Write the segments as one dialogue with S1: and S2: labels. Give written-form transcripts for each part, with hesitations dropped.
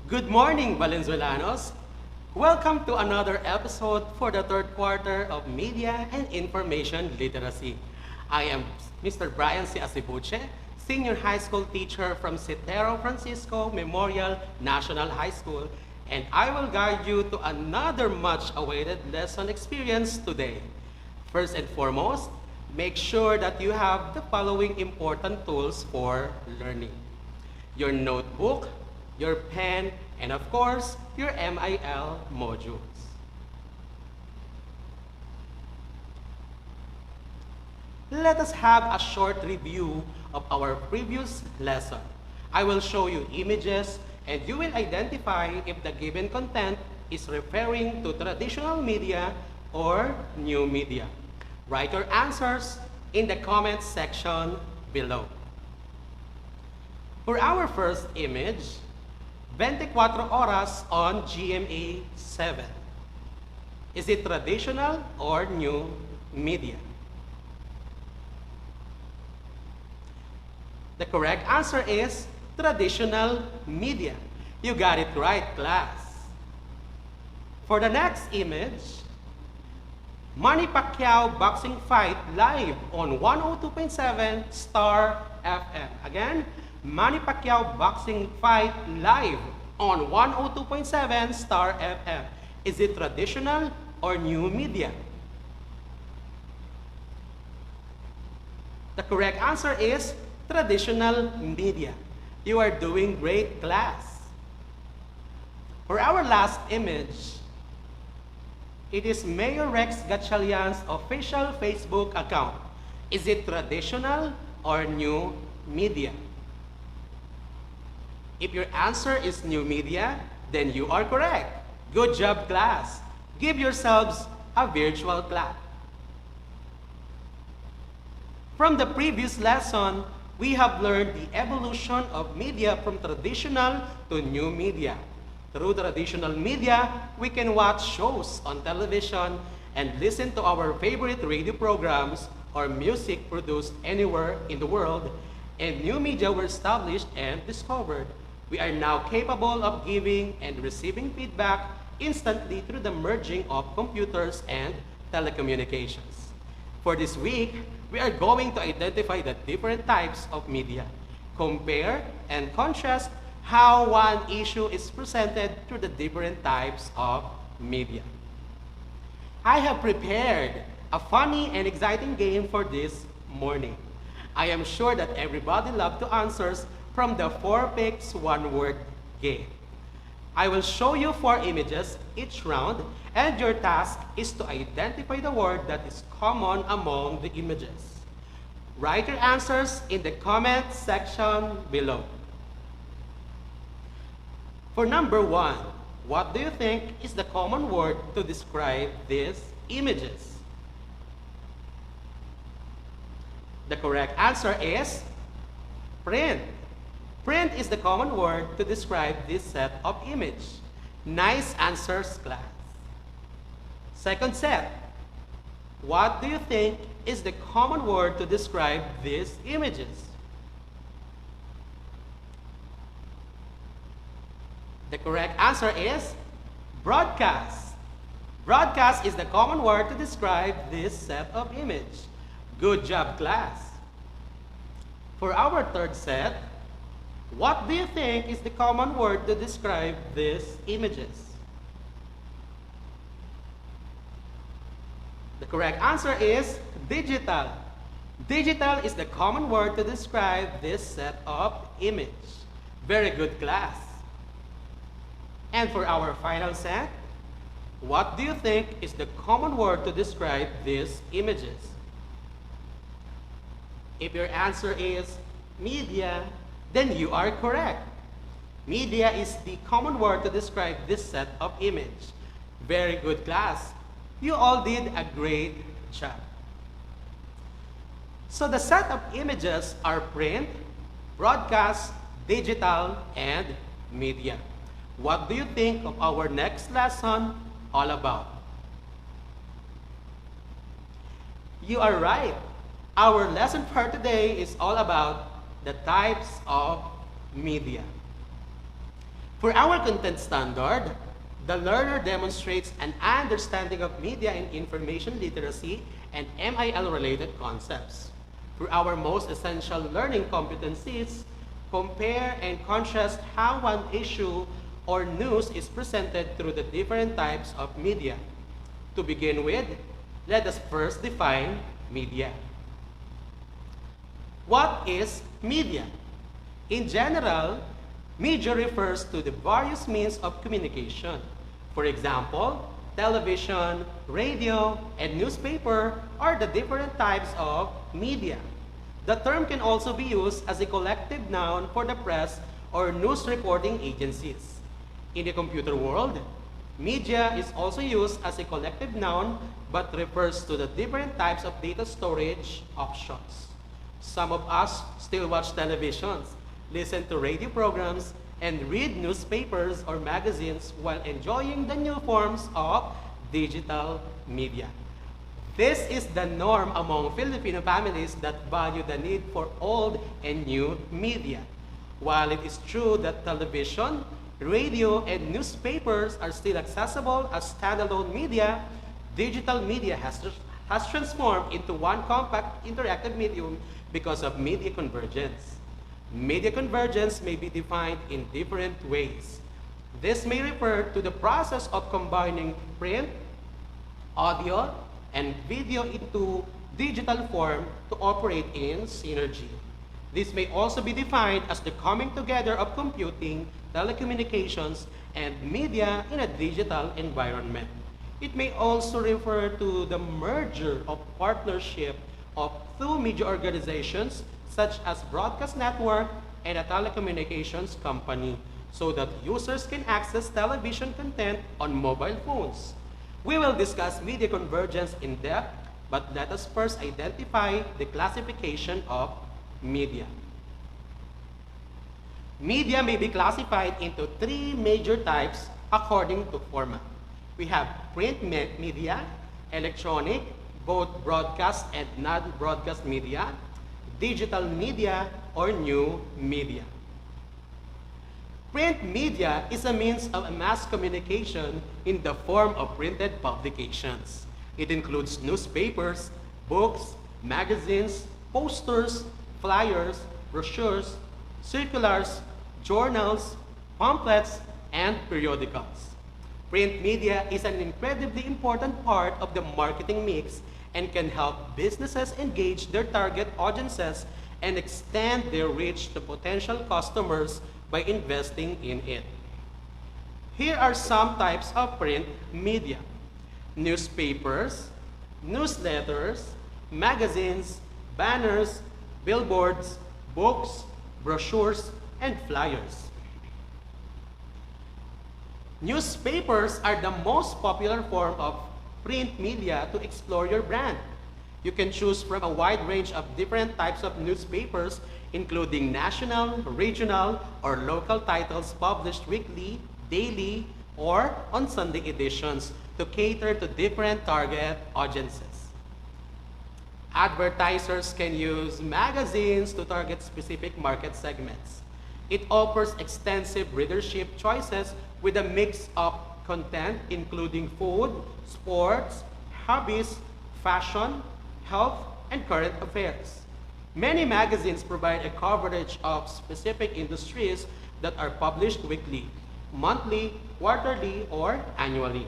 S1: Good morning, Valenzuelanos. Welcome to another episode for the third quarter of Media and Information Literacy. I am Mr. Brian C. Asibuche, senior high school teacher from Citero Francisco Memorial National High School, and I will guide you to another much-awaited lesson experience today. First and foremost, make sure that you have the following important tools for learning: your notebook, your pen, and of course, your MIL modules. Let us have a short review of our previous lesson. I will show you images and you will identify if the given content is referring to traditional media or new media. Write your answers in the comments section below. For our first image, 24 oras on GMA 7. Is it traditional or new media? The correct answer is traditional media. You got it right, class. For the next image, Manny Pacquiao boxing fight live on 102.7 Star FM. Again, Manny Pacquiao boxing fight live on 102.7 Star FM. Is it traditional or new media? The correct answer is traditional media. You are doing great, class. For our last image, it is Mayor Rex Gatchalian's official Facebook account. Is it traditional or new media? If your answer is new media, then you are correct. Good job, class. Give yourselves a virtual clap. From the previous lesson, we have learned the evolution of media from traditional to new media. Through traditional media, we can watch shows on television and listen to our favorite radio programs or music produced anywhere in the world, and new media were established and discovered. We are now capable of giving and receiving feedback instantly through the merging of computers and telecommunications. For this week, we are going to identify the different types of media, compare and contrast how one issue is presented through the different types of media. I have prepared a funny and exciting game for this morning. I am sure that everybody loves to answer from the 4 picks 1 word game. I will show you 4 images each round, and your task is to identify the word that is common among the images. Write your answers in the comment section below. For number 1, what do you think is the common word to describe these images? The correct answer is print. Print is the common word to describe this set of images. Nice answers, class. Second set. What do you think is the common word to describe these images? The correct answer is broadcast. Broadcast is the common word to describe this set of images. Good job, class. For our third set, what do you think is the common word to describe these images? The correct answer is digital. Digital is the common word to describe this set of images. Very good, class. And for our final set, what do you think is the common word to describe these images? If your answer is media, then you are correct. Media is the common word to describe this set of images. Very good, class. You all did a great job. So the set of images are print, broadcast, digital, and media. What do you think of our next lesson all about? You are right. Our lesson for today is all about the types of media. For our content standard, the learner demonstrates an understanding of media and information literacy and MIL-related concepts. For our most essential learning competencies, compare and contrast how one issue or news is presented through the different types of media. To begin with, let us first define media. What is media? In general, media refers to the various means of communication. For example, television, radio, and newspaper are the different types of media. The term can also be used as a collective noun for the press or news reporting agencies. In the computer world, media is also used as a collective noun but refers to the different types of data storage options. Some of us still watch televisions, listen to radio programs, and read newspapers or magazines while enjoying the new forms of digital media. This is the norm among Filipino families that value the need for old and new media. While it is true that television, radio, and newspapers are still accessible as standalone media, digital media has transformed into one compact interactive medium because of media convergence. Media convergence may be defined in different ways. This may refer to the process of combining print, audio, and video into digital form to operate in synergy. This may also be defined as the coming together of computing, telecommunications, and media in a digital environment. It may also refer to the merger of partnership of two media organizations such as broadcast network and a telecommunications company so that users can access television content on mobile phones. We will discuss media convergence in depth, but let us first identify the classification of media. Media may be classified into three major types according to format. We have print media, electronic, both broadcast and non-broadcast media, digital media, or new media. Print media is a means of mass communication in the form of printed publications. It includes newspapers, books, magazines, posters, flyers, brochures, circulars, journals, pamphlets, and periodicals. Print media is an incredibly important part of the marketing mix and can help businesses engage their target audiences and extend their reach to potential customers by investing in it. Here are some types of print media: newspapers, newsletters, magazines, banners, billboards, books, brochures, and flyers. Newspapers are the most popular form of print media to explore your brand. You can choose from a wide range of different types of newspapers, including national, regional, or local titles published weekly, daily, or on Sunday editions to cater to different target audiences. Advertisers can use magazines to target specific market segments. It offers extensive readership choices with a mix of content including food, sports, hobbies, fashion, health, and current affairs. Many magazines provide a coverage of specific industries that are published weekly, monthly, quarterly, or annually.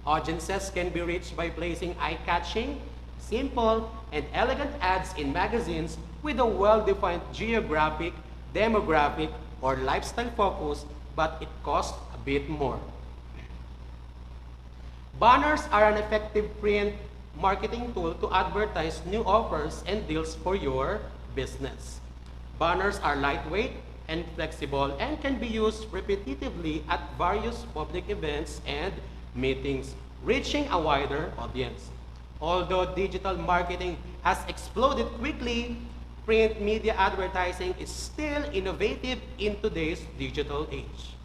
S1: Audiences can be reached by placing eye-catching, simple, and elegant ads in magazines with a well-defined geographic, demographic, or lifestyle focus, but it costs a bit more. Banners are an effective print marketing tool to advertise new offers and deals for your business. Banners are lightweight and flexible and can be used repetitively at various public events and meetings, reaching a wider audience. Although digital marketing has exploded quickly, print media advertising is still innovative in today's digital age.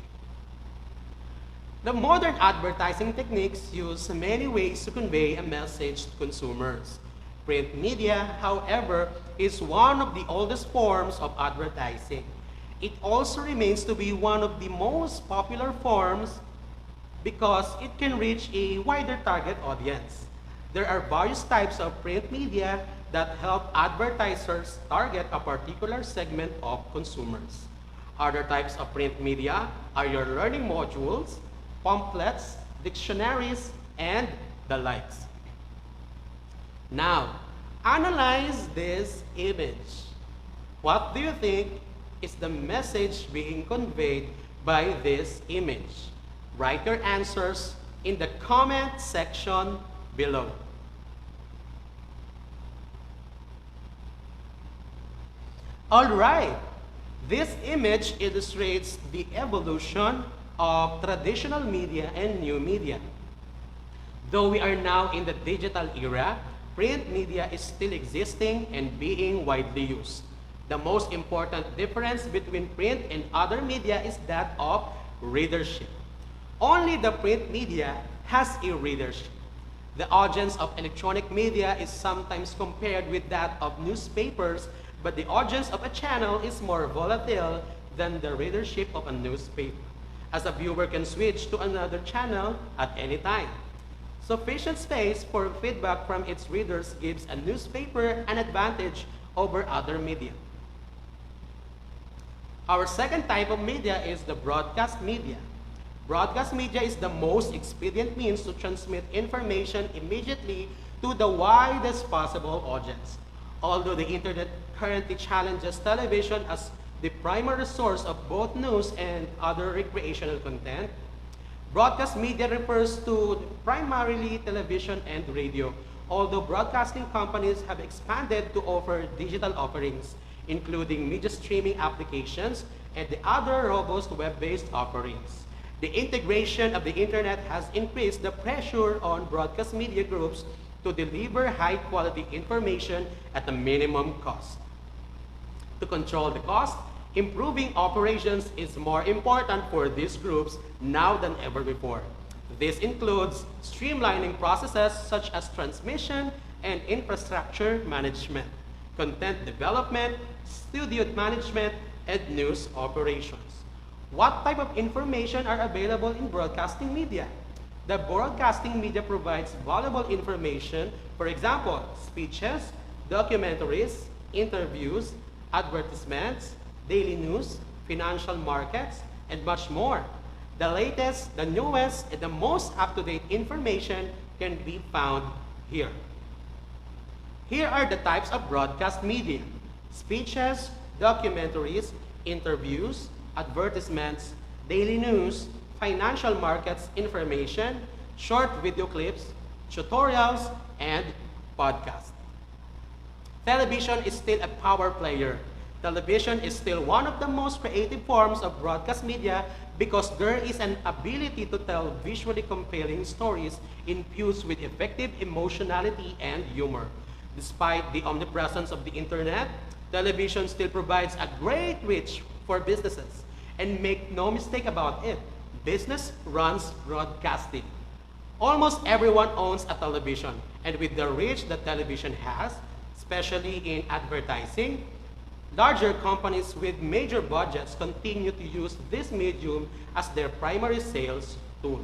S1: The modern advertising techniques use many ways to convey a message to consumers. Print media, however, is one of the oldest forms of advertising. It also remains to be one of the most popular forms because it can reach a wider target audience. There are various types of print media that help advertisers target a particular segment of consumers. Other types of print media are your learning modules, pamphlets, dictionaries, and the likes. Now, analyze this image. What do you think is the message being conveyed by this image? Write your answers in the comment section below. All right, this image illustrates the evolution of traditional media and new media. Though we are now in the digital era, print media is still existing and being widely used. The most important difference between print and other media is that of readership. Only the print media has a readership. The audience of electronic media is sometimes compared with that of newspapers, but the audience of a channel is more volatile than the readership of a newspaper, as a viewer can switch to another channel at any time. Sufficient space for feedback from its readers gives a newspaper an advantage over other media. Our second type of media is the broadcast media. Broadcast media is the most expedient means to transmit information immediately to the widest possible audience. Although the internet currently challenges television as the primary source of both news and other recreational content, broadcast media refers to primarily television and radio, although broadcasting companies have expanded to offer digital offerings, including media streaming applications and the other robust web-based offerings. The integration of the internet has increased the pressure on broadcast media groups to deliver high-quality information at a minimum cost. To control the cost, improving operations is more important for these groups now than ever before. This includes streamlining processes such as transmission and infrastructure management, content development, studio management, and news operations. What type of information are available in broadcasting media? The broadcasting media provides valuable information, for example, speeches, documentaries, interviews, advertisements, daily news, financial markets, and much more. The latest, the newest, and the most up-to-date information can be found here. Here are the types of broadcast media: speeches, documentaries, interviews, advertisements, daily news, financial markets information, short video clips, tutorials, and podcasts. Television is still a power player. Television is still one of the most creative forms of broadcast media because there is an ability to tell visually compelling stories infused with effective emotionality and humor. Despite the omnipresence of the internet, television still provides a great reach for businesses. And make no mistake about it, business runs broadcasting. Almost everyone owns a television, and with the reach that television has, especially in advertising, larger companies with major budgets continue to use this medium as their primary sales tool.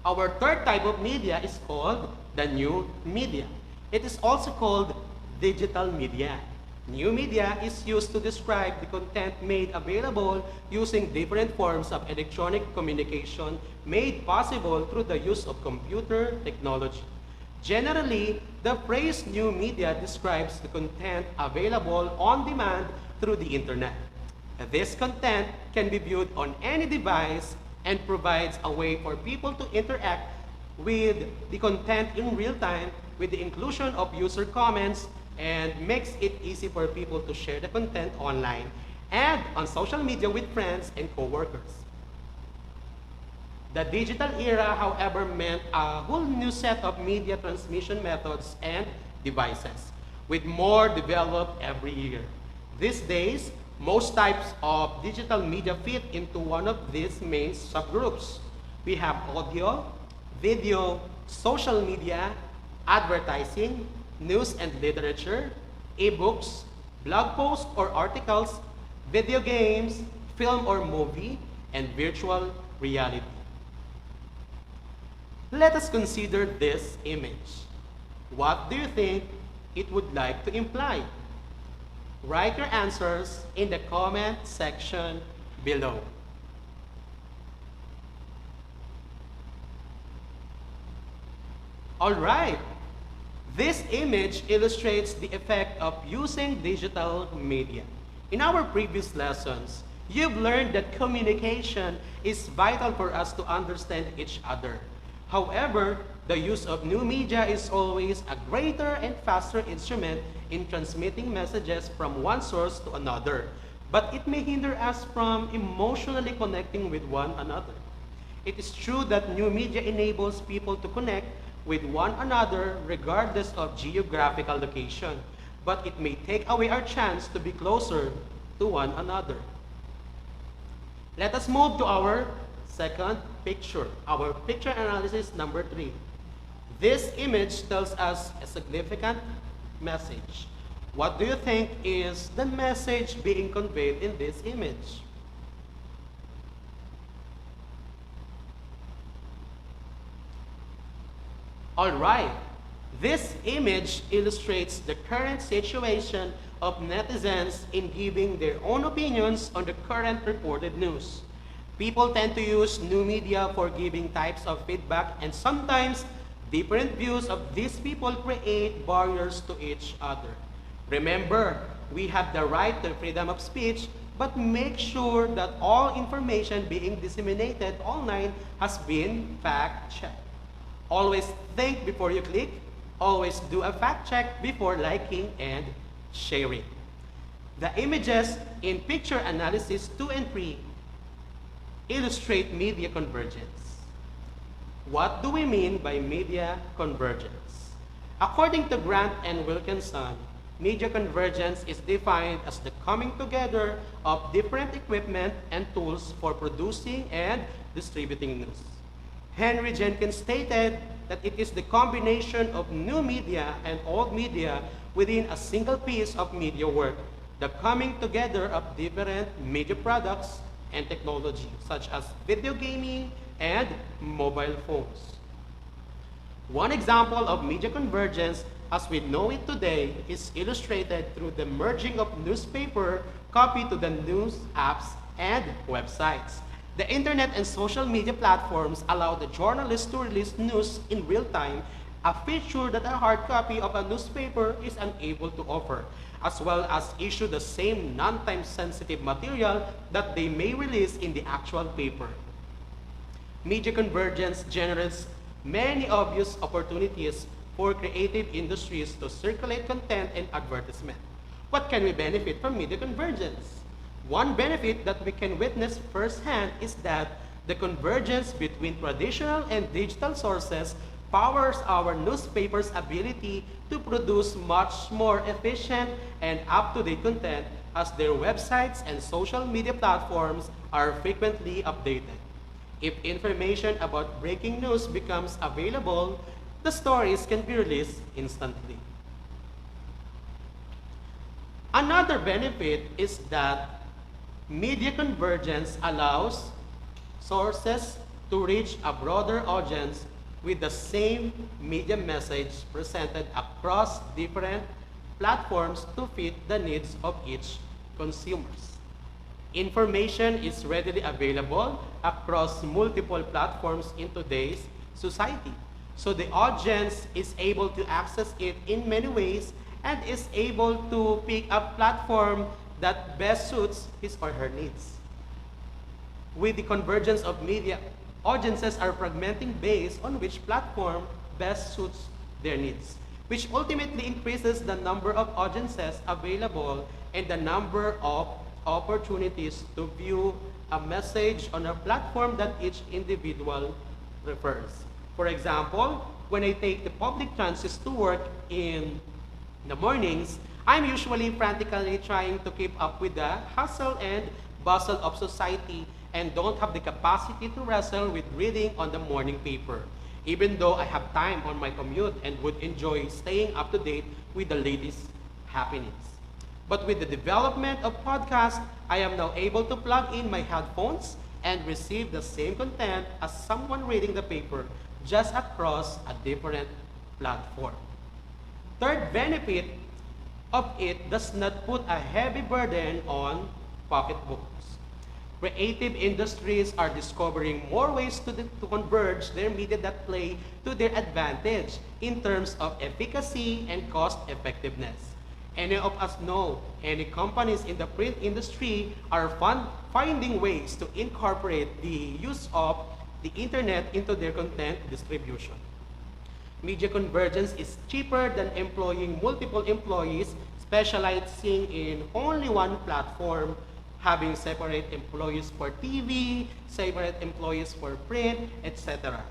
S1: Our third type of media is called the new media. It is also called digital media. New media is used to describe the content made available using different forms of electronic communication made possible through the use of computer technology. Generally, the phrase new media describes the content available on demand through the internet. This content can be viewed on any device and provides a way for people to interact with the content in real time with the inclusion of user comments, and makes it easy for people to share the content online and on social media with friends and co-workers. The digital era, however, meant a whole new set of media transmission methods and devices, with more developed every year. These days, most types of digital media fit into one of these main subgroups. We have audio, video, social media, advertising, news and literature, ebooks, blog posts or articles, video games, film or movie, and virtual reality. Let us consider this image. What do you think it would like to imply? Write your answers in the comment section below. All right. This image illustrates the effect of using digital media. In our previous lessons, you've learned that communication is vital for us to understand each other. However, the use of new media is always a greater and faster instrument in transmitting messages from one source to another, but it may hinder us from emotionally connecting with one another. It is true that new media enables people to connect with one another regardless of geographical location, but it may take away our chance to be closer to one another. Let us move to our second picture, our picture analysis number 3. This image tells us a significant message. What do you think is the message being conveyed in this image? All right, this image illustrates the current situation of netizens in giving their own opinions on the current reported news. People tend to use new media for giving types of feedback, and sometimes different views of these people create barriers to each other. Remember, we have the right to freedom of speech, but make sure that all information being disseminated online has been fact-checked. Always think before you click. Always do a fact check before liking and sharing. The images in picture analysis 2 and 3 illustrate media convergence. What do we mean by media convergence? According to Grant and Wilkinson, media convergence is defined as the coming together of different equipment and tools for producing and distributing news. Henry Jenkins stated that it is the combination of new media and old media within a single piece of media work, the coming together of different media products and technology, such as video gaming and mobile phones. One example of media convergence as we know it today is illustrated through the merging of newspaper copy to the news apps and websites. The internet and social media platforms allow the journalists to release news in real time, a feature that a hard copy of a newspaper is unable to offer, as well as issue the same non-time sensitive material that they may release in the actual paper. Media convergence generates many obvious opportunities for creative industries to circulate content and advertisement. What can we benefit from media convergence? One benefit that we can witness firsthand is that the convergence between traditional and digital sources powers our newspapers' ability to produce much more efficient and up-to-date content as their websites and social media platforms are frequently updated. If information about breaking news becomes available, the stories can be released instantly. Another benefit is that media convergence allows sources to reach a broader audience with the same media message presented across different platforms to fit the needs of each consumers. Information is readily available across multiple platforms in today's society, so the audience is able to access it in many ways and is able to pick a platform that best suits his or her needs. With the convergence of media, audiences are fragmenting based on which platform best suits their needs, which ultimately increases the number of audiences available and the number of opportunities to view a message on a platform that each individual prefers. For example, when I take the public transit to work in the mornings, I'm usually frantically trying to keep up with the hustle and bustle of society and don't have the capacity to wrestle with reading on the morning paper, even though I have time on my commute and would enjoy staying up to date with the latest happenings. But with the development of podcasts, I am now able to plug in my headphones and receive the same content as someone reading the paper, just across a different platform. Third benefit of it does not put a heavy burden on pocketbooks. Creative industries are discovering more ways to converge their media that play to their advantage in terms of efficacy and cost effectiveness. Any of us know any companies in the print industry are finding ways to incorporate the use of the internet into their content distribution. Media convergence is cheaper than employing multiple employees specializing in only one platform, having separate employees for TV, separate employees for print, etc.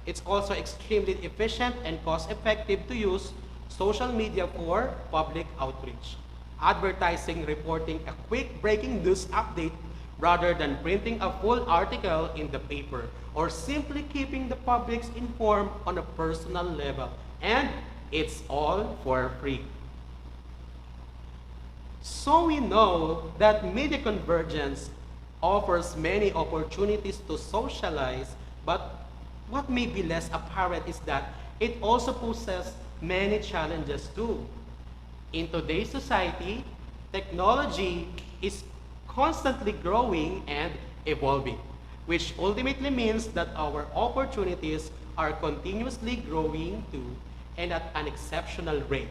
S1: It's also extremely efficient and cost-effective to use social media for public outreach. Advertising reporting a quick breaking news update rather than printing a full article in the paper, or simply keeping the public informed on a personal level. And it's all for free. So we know that media convergence offers many opportunities to socialize, but what may be less apparent is that it also poses many challenges too. In today's society, technology is constantly growing and evolving, which ultimately means that our opportunities are continuously growing too, and at an exceptional rate.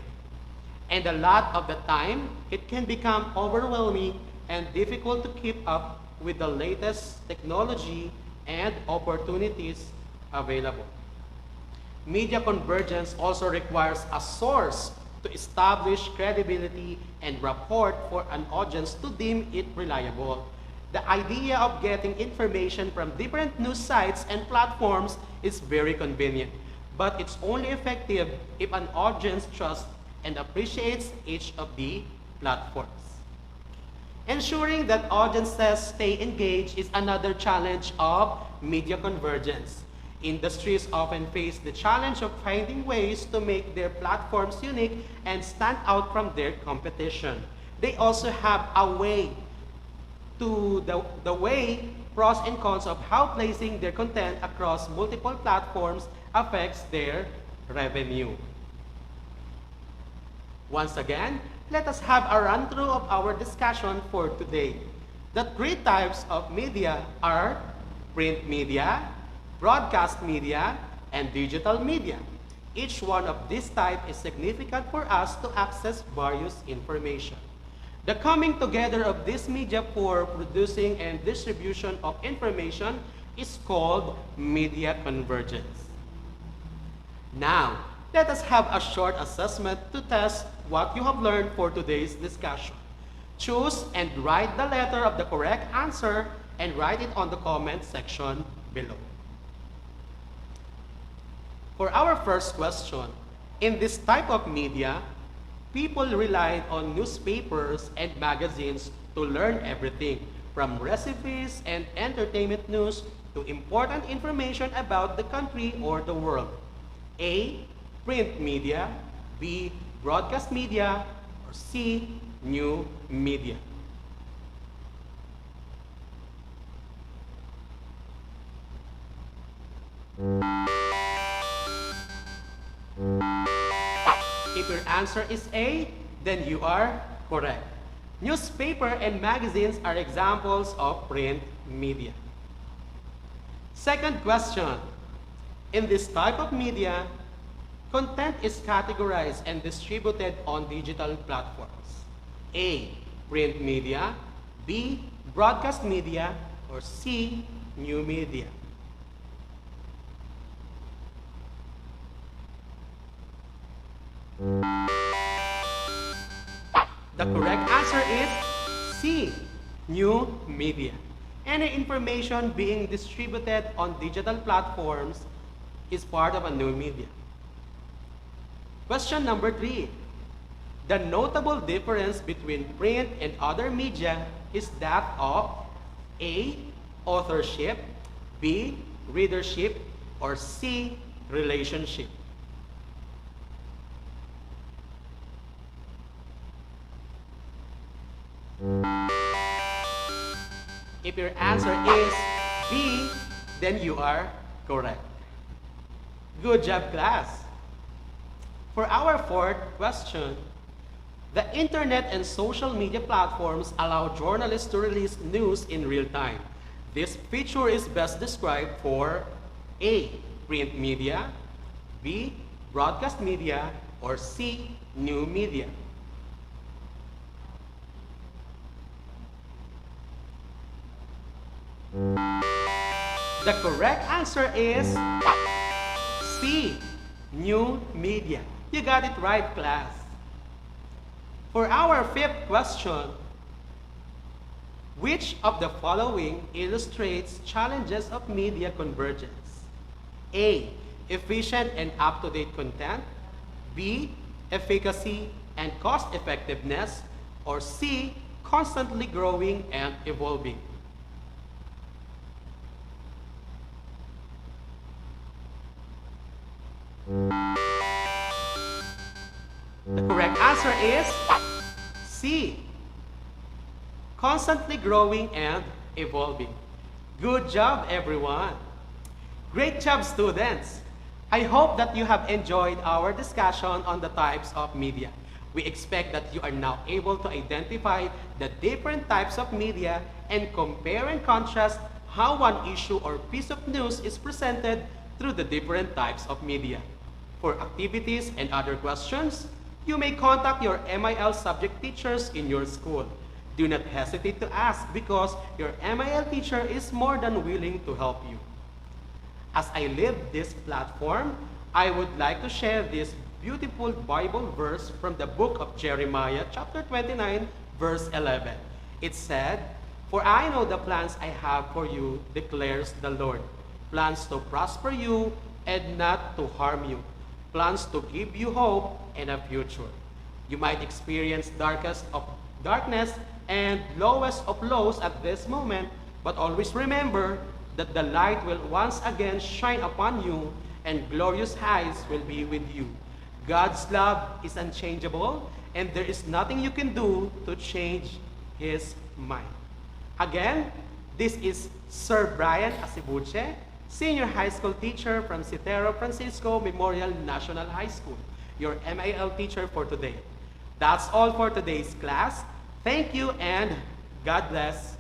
S1: And a lot of the time, it can become overwhelming and difficult to keep up with the latest technology and opportunities available. Media convergence also requires a source to establish credibility and rapport for an audience to deem it reliable. The idea of getting information from different news sites and platforms is very convenient, but it's only effective if an audience trusts and appreciates each of the platforms. Ensuring that audiences stay engaged is another challenge of media convergence. Industries often face the challenge of finding ways to make their platforms unique and stand out from their competition. They also have a way to the way pros and cons of how placing their content across multiple platforms affects their revenue. Once again, let us have a run-through of our discussion for today. The three types of media are print media, broadcast media, and digital media. Each one of these types is significant for us to access various information. The coming together of this media for producing and distribution of information is called media convergence. Now, let us have a short assessment to test what you have learned for today's discussion. Choose and write the letter of the correct answer and write it on the comment section below. For our first question, in this type of media, people relied on newspapers and magazines to learn everything from recipes and entertainment news to important information about the country or the world. A. Print media. B. Broadcast media. Or C. New media. If your answer is A, then you are correct. Newspaper and magazines are examples of print media. Second question. In this type of media, content is categorized and distributed on digital platforms. A. Print media. B. Broadcast media. Or C. New media. The correct answer is C. New media. Any information being distributed on digital platforms is part of a new media. Question number 3. The notable difference between print and other media is that of A. Authorship, B. Readership, or C. Relationship. If your answer is B, then you are correct. Good job, class. For our fourth question, the internet and social media platforms allow journalists to release news in real time. This feature is best described for A, print media, B, broadcast media, or C, new media. The correct answer is C, new media. You got it right, class. For our fifth question, which of the following illustrates challenges of media convergence? A, efficient and up-to-date content. B, efficacy and cost-effectiveness. Or C, constantly growing and evolving. The correct answer is C, constantly growing and evolving. Good job, everyone. Great job, students. I hope that you have enjoyed our discussion on the types of media. We expect that you are now able to identify the different types of media and compare and contrast how one issue or piece of news is presented through the different types of media. For activities and other questions, you may contact your MIL subject teachers in your school. Do not hesitate to ask because your MIL teacher is more than willing to help you. As I leave this platform, I would like to share this beautiful Bible verse from the book of Jeremiah, chapter 29, verse 11. It said, "For I know the plans I have for you, declares the Lord, plans to prosper you and not to harm you, plans to give you hope and a future." You might experience darkest of darkness and lowest of lows at this moment, but always remember that the light will once again shine upon you and glorious heights will be with you. God's love is unchangeable and there is nothing you can do to change His mind. Again, this is Sir Brian Asibuche, Senior High School Teacher from Citero Francisco Memorial National High School, your MIL teacher for today. That's all for today's class. Thank you and God bless.